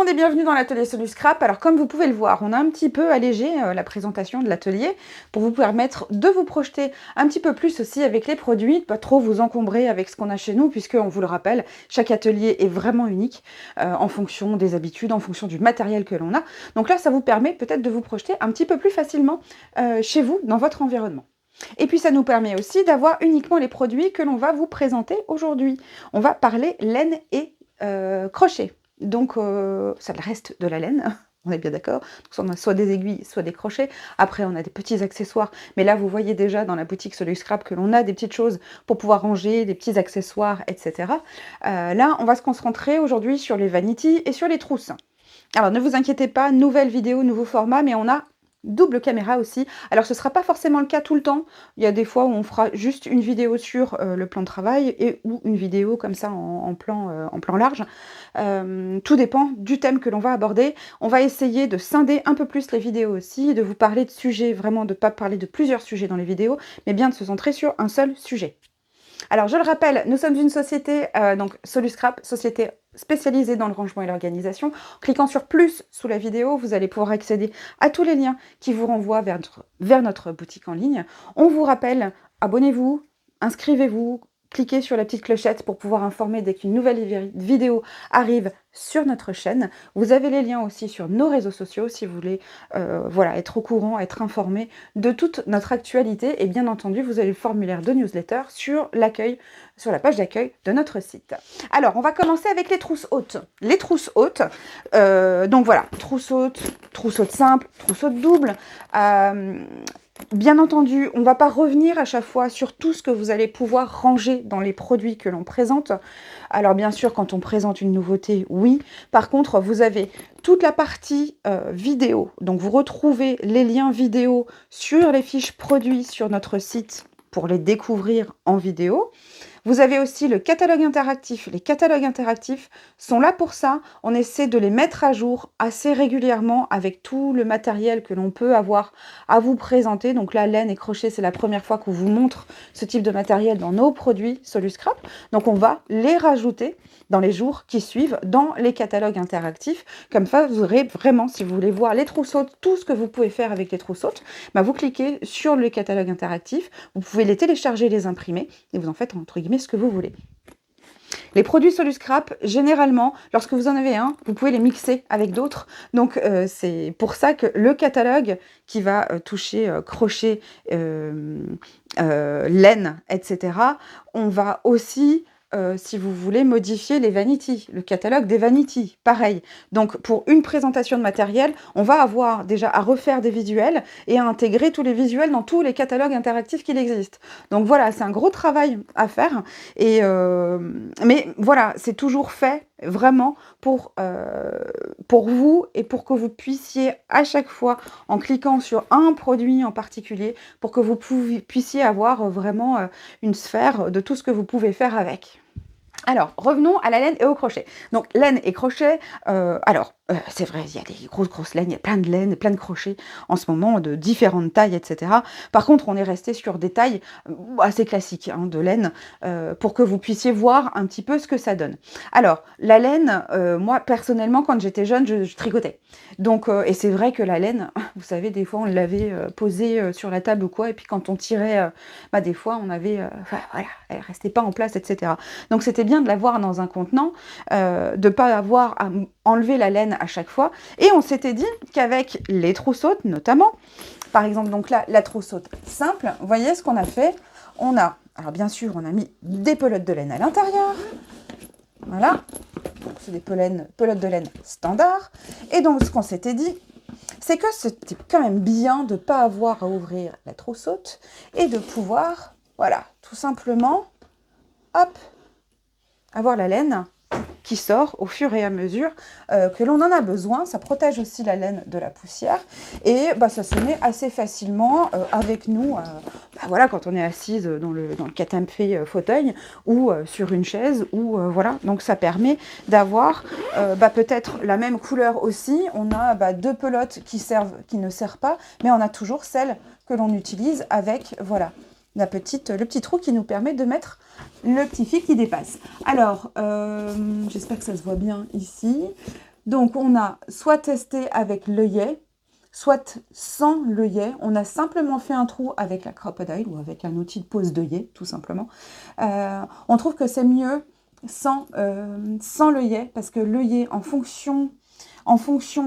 monde et bienvenue dans l'atelier Soluscrap. Alors comme vous pouvez le voir, on a un petit peu allégé la présentation de l'atelier pour vous permettre de vous projeter un petit peu plus aussi avec les produits, de pas trop vous encombrer avec ce qu'on a chez nous, puisque on vous le rappelle, chaque atelier est vraiment unique en fonction des habitudes, en fonction du matériel que l'on a. Donc là, ça vous permet peut-être de vous projeter un petit peu plus facilement chez vous, dans votre environnement. Et puis ça nous permet aussi d'avoir uniquement les produits que l'on va vous présenter aujourd'hui. On va parler laine et crochet. Donc, ça reste de la laine, on est bien d'accord. On a soit des aiguilles, soit des crochets. Après, on a des petits accessoires. Mais là, vous voyez déjà dans la boutique Soluscrap que l'on a des petites choses pour pouvoir ranger, des petits accessoires, etc. Là, on va se concentrer aujourd'hui sur les vanities et sur les trousses. Alors, ne vous inquiétez pas, nouvelle vidéo, nouveau format, mais on a double caméra aussi. Alors, ce ne sera pas forcément le cas tout le temps. Il y a des fois où on fera juste une vidéo sur le plan de travail ou une vidéo comme ça en plan large. Tout dépend du thème que l'on va aborder. On va essayer de scinder un peu plus les vidéos aussi, de vous parler de sujets, vraiment de ne pas parler de plusieurs sujets dans les vidéos, mais bien de se centrer sur un seul sujet. Alors, je le rappelle, nous sommes une société, donc Soluscrap, société spécialisée dans le rangement et l'organisation. En cliquant sur plus sous la vidéo, vous allez pouvoir accéder à tous les liens qui vous renvoient vers notre boutique en ligne. On vous rappelle, abonnez-vous, inscrivez-vous, cliquez sur la petite clochette pour pouvoir informer dès qu'une nouvelle vidéo arrive sur notre chaîne. Vous avez les liens aussi sur nos réseaux sociaux si vous voulez voilà, être au courant, être informé de toute notre actualité. Et bien entendu, vous avez le formulaire de newsletter sur l'accueil, sur la page d'accueil de notre site. Alors, on va commencer avec les trousses hautes. Les trousses hautes, donc voilà, trousses hautes simples, trousses hautes doubles. Bien entendu, on ne va pas revenir à chaque fois sur tout ce que vous allez pouvoir ranger dans les produits que l'on présente. Alors bien sûr, quand on présente une nouveauté, oui. Par contre, vous avez toute la partie vidéo. Donc vous retrouvez les liens vidéo sur les fiches produits sur notre site pour les découvrir en vidéo. Vous avez aussi le catalogue interactif. Les catalogues interactifs sont là pour ça. On essaie de les mettre à jour assez régulièrement avec tout le matériel que l'on peut avoir à vous présenter. Donc la laine et crochet, c'est la première fois qu'on vous montre ce type de matériel dans nos produits Soluscrap. Donc on va les rajouter dans les jours qui suivent dans les catalogues interactifs. Comme ça, vous aurez vraiment, si vous voulez voir les trousses hautes, tout ce que vous pouvez faire avec les trousses hautes, bah vous cliquez sur le catalogue interactif. Vous pouvez les télécharger, les imprimer et vous en faites entre guillemets ce que vous voulez. Les produits Soluscrap, généralement, lorsque vous en avez un, vous pouvez les mixer avec d'autres. Donc, c'est pour ça que le catalogue qui va toucher crochet, laine, etc., on va aussi... si vous voulez modifier les vanities, le catalogue des vanities, pareil. Donc, pour une présentation de matériel, on va avoir déjà à refaire des visuels et à intégrer tous les visuels dans tous les catalogues interactifs qu'il existe. Donc voilà, c'est un gros travail à faire. Mais voilà, c'est toujours fait vraiment pour vous et pour que vous puissiez à chaque fois, en cliquant sur un produit en particulier, pour que vous puissiez avoir vraiment une sphère de tout ce que vous pouvez faire avec. Alors, revenons à la laine et au crochet. Donc, laine et crochet, c'est vrai, il y a des grosses laines, il y a plein de laine, plein de crochets en ce moment, de différentes tailles, etc. Par contre, on est resté sur des tailles assez classiques de laine pour que vous puissiez voir un petit peu ce que ça donne. Alors, la laine, moi, personnellement, quand j'étais jeune, je tricotais. Donc, et c'est vrai que la laine, vous savez, des fois, on l'avait posée sur la table ou quoi, et puis quand on tirait, des fois, on avait, voilà, elle restait pas en place, etc. Donc, c'était bien de l'avoir dans un contenant, de ne pas avoir à enlever la laine à chaque fois. Et on s'était dit qu'avec les trousses hautes, notamment, par exemple, donc là, la trousse haute simple, vous voyez ce qu'on a fait. On a, alors bien sûr, on a mis des pelotes de laine à l'intérieur. Voilà. C'est des pelotes de laine standard. Et donc, ce qu'on s'était dit, c'est que c'était quand même bien de ne pas avoir à ouvrir la trousse haute et de pouvoir, voilà, tout simplement, hop, avoir la laine qui sort au fur et à mesure que l'on en a besoin. Ça protège aussi la laine de la poussière et ça se met assez facilement avec nous voilà, quand on est assise dans le canapé fauteuil ou sur une chaise ou voilà. Donc ça permet d'avoir peut-être la même couleur aussi. On a deux pelotes qui ne servent pas, mais on a toujours celle que l'on utilise avec, voilà, le petit trou qui nous permet de mettre le petit fil qui dépasse. Alors, j'espère que ça se voit bien ici. Donc, on a soit testé avec l'œillet, soit sans l'œillet. On a simplement fait un trou avec la Crop-A-Dile ou avec un outil de pose d'œillet, tout simplement. On trouve que c'est mieux sans l'œillet, parce que l'œillet, en fonction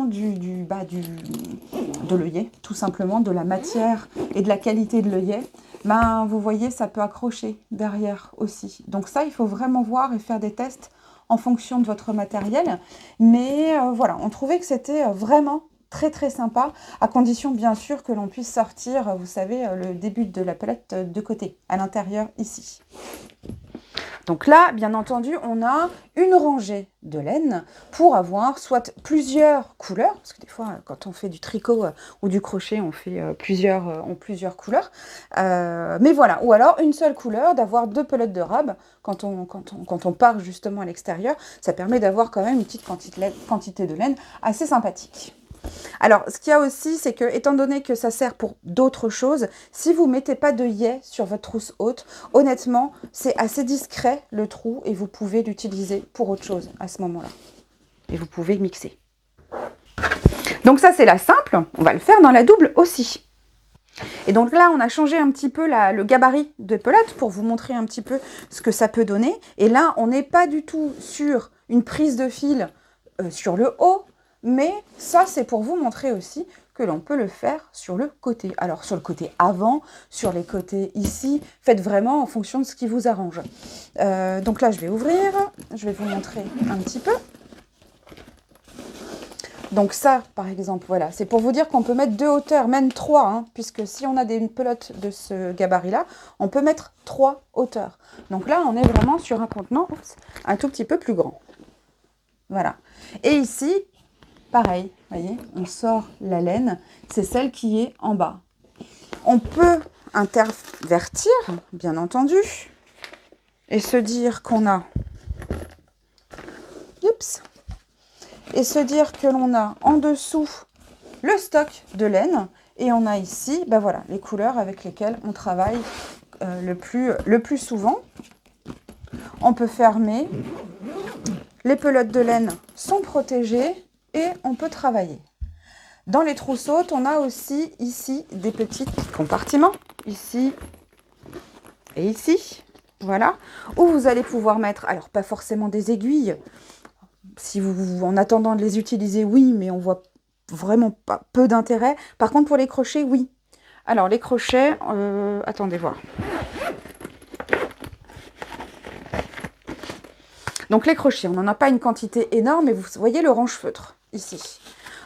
de l'œillet, tout simplement, de la matière et de la qualité de l'œillet, ben, vous voyez, ça peut accrocher derrière aussi. Donc ça, il faut vraiment voir et faire des tests en fonction de votre matériel. Mais voilà, on trouvait que c'était vraiment très très sympa, à condition bien sûr que l'on puisse sortir, vous savez, le début de la palette de côté, à l'intérieur ici. Donc là, bien entendu, on a une rangée de laine pour avoir soit plusieurs couleurs, parce que des fois, quand on fait du tricot ou du crochet, on fait plusieurs couleurs. Mais voilà, ou alors une seule couleur, d'avoir 2 pelotes de robe quand on part justement à l'extérieur. Ça permet d'avoir quand même une petite quantité de laine assez sympathique. Alors, ce qu'il y a aussi, c'est que, étant donné que ça sert pour d'autres choses, si vous ne mettez pas d'œillet sur votre trousse haute, honnêtement, c'est assez discret le trou et vous pouvez l'utiliser pour autre chose à ce moment-là. Et vous pouvez mixer. Donc ça, c'est la simple. On va le faire dans la double aussi. Et donc là, on a changé un petit peu le gabarit de pelote pour vous montrer un petit peu ce que ça peut donner. Et là, on n'est pas du tout sur une prise de fil sur le haut, mais ça, c'est pour vous montrer aussi que l'on peut le faire sur le côté. Alors, sur le côté avant, sur les côtés ici, faites vraiment en fonction de ce qui vous arrange. Donc là, je vais ouvrir, je vais vous montrer un petit peu. Donc ça, par exemple, voilà, c'est pour vous dire qu'on peut mettre 2 hauteurs, même 3, hein, puisque si on a des pelotes de ce gabarit-là, on peut mettre 3 hauteurs. Donc là, on est vraiment sur un contenant un tout petit peu plus grand. Voilà. Et ici, pareil, vous voyez, on sort la laine, c'est celle qui est en bas. On peut intervertir, bien entendu, et se dire qu'on a... Oups. Et se dire que l'on a en dessous le stock de laine, et on a ici, ben voilà, les couleurs avec lesquelles on travaille le plus souvent. On peut fermer, les pelotes de laine sont protégées, et on peut travailler. Dans les trousses hautes, on a aussi ici des petits compartiments, ici et ici, voilà, où vous allez pouvoir mettre, alors pas forcément des aiguilles, si vous en attendant de les utiliser, oui, mais on voit vraiment pas peu d'intérêt. Par contre, pour les crochets, oui. Alors les crochets, attendez voir. Donc les crochets, on n'en a pas une quantité énorme, mais vous voyez le range-feutre ici.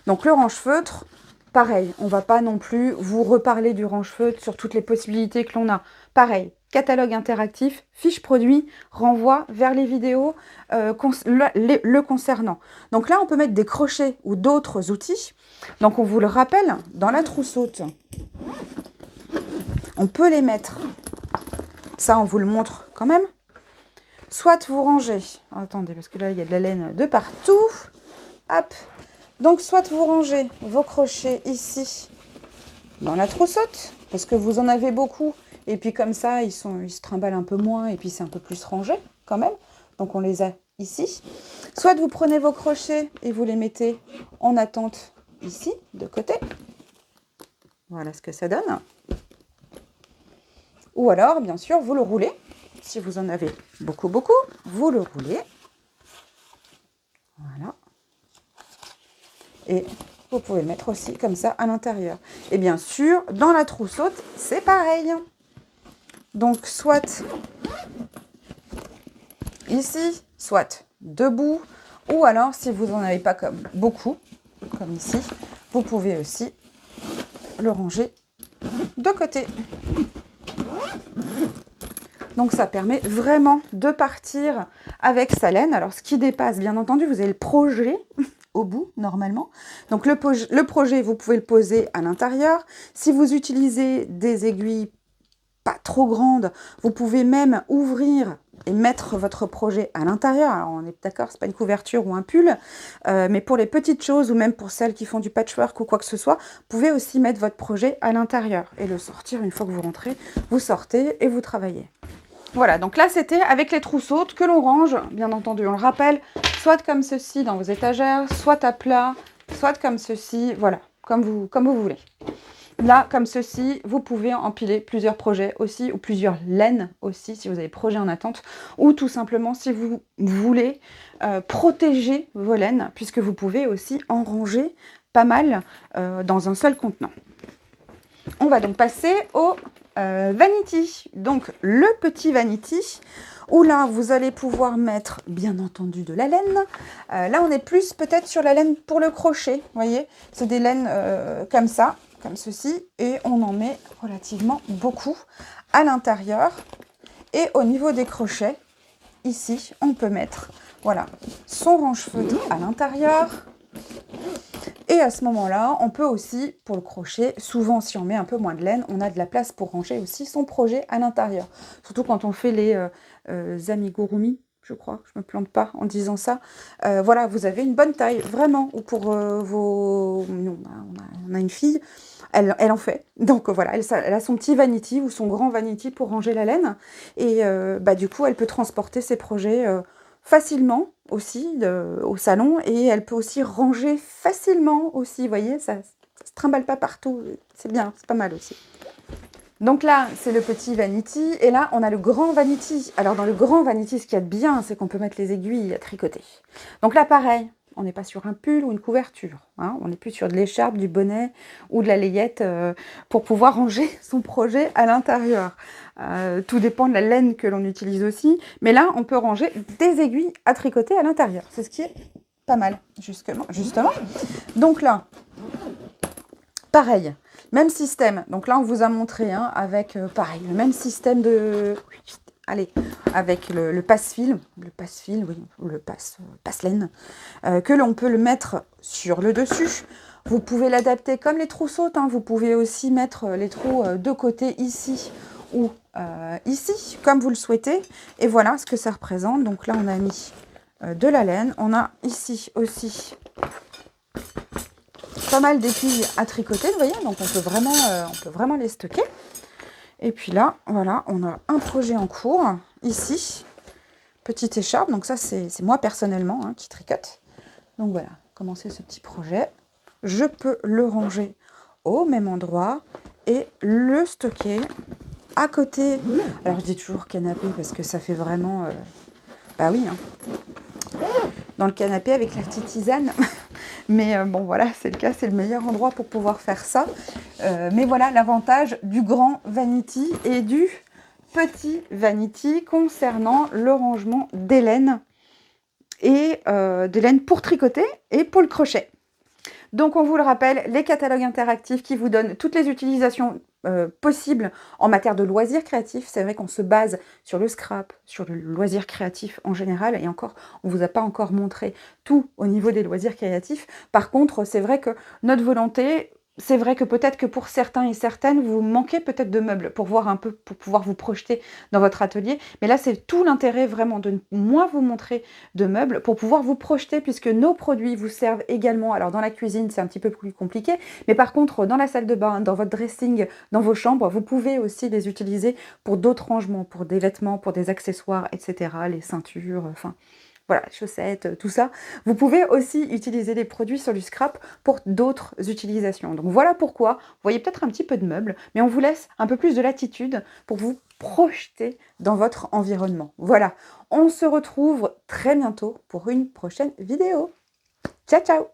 Donc le range-feutre, pareil, on ne va pas non plus vous reparler du range-feutre sur toutes les possibilités que l'on a. Pareil, catalogue interactif, fiche produit, renvoi vers les vidéos le concernant. Donc là, on peut mettre des crochets ou d'autres outils. Donc on vous le rappelle, dans la trousse haute, on peut les mettre. Ça, on vous le montre quand même. Soit vous rangez, attendez, parce que là, il y a de la laine de partout. Hop. Donc, soit vous rangez vos crochets ici, dans la trousse haute, parce que vous en avez beaucoup, et puis comme ça, ils se trimballent un peu moins, et puis c'est un peu plus rangé, quand même. Donc, on les a ici. Soit vous prenez vos crochets, et vous les mettez en attente ici, de côté. Voilà ce que ça donne. Ou alors, bien sûr, vous le roulez. Si vous en avez beaucoup, vous le roulez. Voilà. Et vous pouvez le mettre aussi comme ça à l'intérieur. Et bien sûr, dans la trousse haute, c'est pareil. Donc, soit ici, soit debout. Ou alors, si vous n'en avez pas beaucoup, comme ici, vous pouvez aussi le ranger de côté. Donc ça permet vraiment de partir avec sa laine. Alors ce qui dépasse, bien entendu, vous avez le projet au bout, normalement. Donc le projet, vous pouvez le poser à l'intérieur. Si vous utilisez des aiguilles pas trop grandes, vous pouvez même ouvrir et mettre votre projet à l'intérieur. Alors on est d'accord, c'est pas une couverture ou un pull, mais pour les petites choses ou même pour celles qui font du patchwork ou quoi que ce soit, vous pouvez aussi mettre votre projet à l'intérieur et le sortir une fois que vous rentrez. Vous sortez et vous travaillez. Voilà, donc là, c'était avec les trousseaux que l'on range, bien entendu, on le rappelle, soit comme ceci dans vos étagères, soit à plat, soit comme ceci, voilà, comme vous voulez. Là, comme ceci, vous pouvez empiler plusieurs projets aussi, ou plusieurs laines aussi, si vous avez projet en attente, ou tout simplement si vous voulez protéger vos laines, puisque vous pouvez aussi en ranger pas mal dans un seul contenant. On va donc passer au vanity. Donc, le petit vanity, où là, vous allez pouvoir mettre, bien entendu, de la laine. Là, on est plus peut-être sur la laine pour le crochet, vous voyez. C'est des laines comme ça, comme ceci, et on en met relativement beaucoup à l'intérieur. Et au niveau des crochets, ici, on peut mettre, voilà, son range-feutre à l'intérieur. Et à ce moment-là, on peut aussi, pour le crochet, souvent si on met un peu moins de laine, on a de la place pour ranger aussi son projet à l'intérieur. Surtout quand on fait les amigurumi, je crois, je ne me plante pas en disant ça. Voilà, vous avez une bonne taille, vraiment. Ou pour vos... On a une fille, elle en fait. Donc voilà, elle a son petit vanity ou son grand vanity pour ranger la laine. Et du coup, elle peut transporter ses projets facilement aussi au salon, et elle peut aussi ranger facilement aussi, vous voyez, ça se trimballe pas partout, c'est bien, c'est pas mal aussi. Donc là, c'est le petit vanity, et là, on a le grand vanity. Alors dans le grand vanity, ce qu'il y a de bien, c'est qu'on peut mettre les aiguilles à tricoter. Donc là, pareil, on n'est pas sur un pull ou une couverture, hein, on n'est plus sur de l'écharpe, du bonnet ou de la layette pour pouvoir ranger son projet à l'intérieur. Tout dépend de la laine que l'on utilise aussi, mais là, on peut ranger des aiguilles à tricoter à l'intérieur. C'est ce qui est pas mal, justement. Donc là, pareil, même système. Donc là, on vous a montré avec, pareil, le même système de... Allez, avec le passe-fil, oui, ou le passe-laine, que l'on peut le mettre sur le dessus. Vous pouvez l'adapter comme les trousseaux, vous pouvez aussi mettre les trous de côté ici ou ici, comme vous le souhaitez. Et voilà ce que ça représente. Donc là, on a mis de la laine. On a ici aussi pas mal d'aiguilles à tricoter, vous voyez. Donc on peut vraiment les stocker. Et puis là, voilà, on a un projet en cours, ici, petite écharpe, donc ça c'est moi personnellement qui tricote. Donc voilà, commencer ce petit projet. Je peux le ranger au même endroit et le stocker à côté. Alors je dis toujours canapé parce que ça fait vraiment... bah oui, dans le canapé avec la petite tisane. Mais bon, voilà, c'est le cas, c'est le meilleur endroit pour pouvoir faire ça. Mais voilà l'avantage du grand vanity et du petit vanity concernant le rangement des laines et des laines pour tricoter et pour le crochet. Donc, on vous le rappelle, les catalogues interactifs qui vous donnent toutes les utilisations possibles en matière de loisirs créatifs. C'est vrai qu'on se base sur le scrap, sur le loisir créatif en général, et encore, on ne vous a pas encore montré tout au niveau des loisirs créatifs. Par contre, c'est vrai que notre volonté... C'est vrai que peut-être que pour certains et certaines, vous manquez peut-être de meubles pour voir un peu, pour pouvoir vous projeter dans votre atelier. Mais là, c'est tout l'intérêt vraiment de moins vous montrer de meubles pour pouvoir vous projeter, puisque nos produits vous servent également. Alors dans la cuisine, c'est un petit peu plus compliqué, mais par contre, dans la salle de bain, dans votre dressing, dans vos chambres, vous pouvez aussi les utiliser pour d'autres rangements, pour des vêtements, pour des accessoires, etc. Les ceintures, enfin... Voilà, chaussettes, tout ça. Vous pouvez aussi utiliser les produits sur du scrap pour d'autres utilisations. Donc voilà pourquoi, vous voyez peut-être un petit peu de meubles, mais on vous laisse un peu plus de latitude pour vous projeter dans votre environnement. Voilà, on se retrouve très bientôt pour une prochaine vidéo. Ciao, ciao!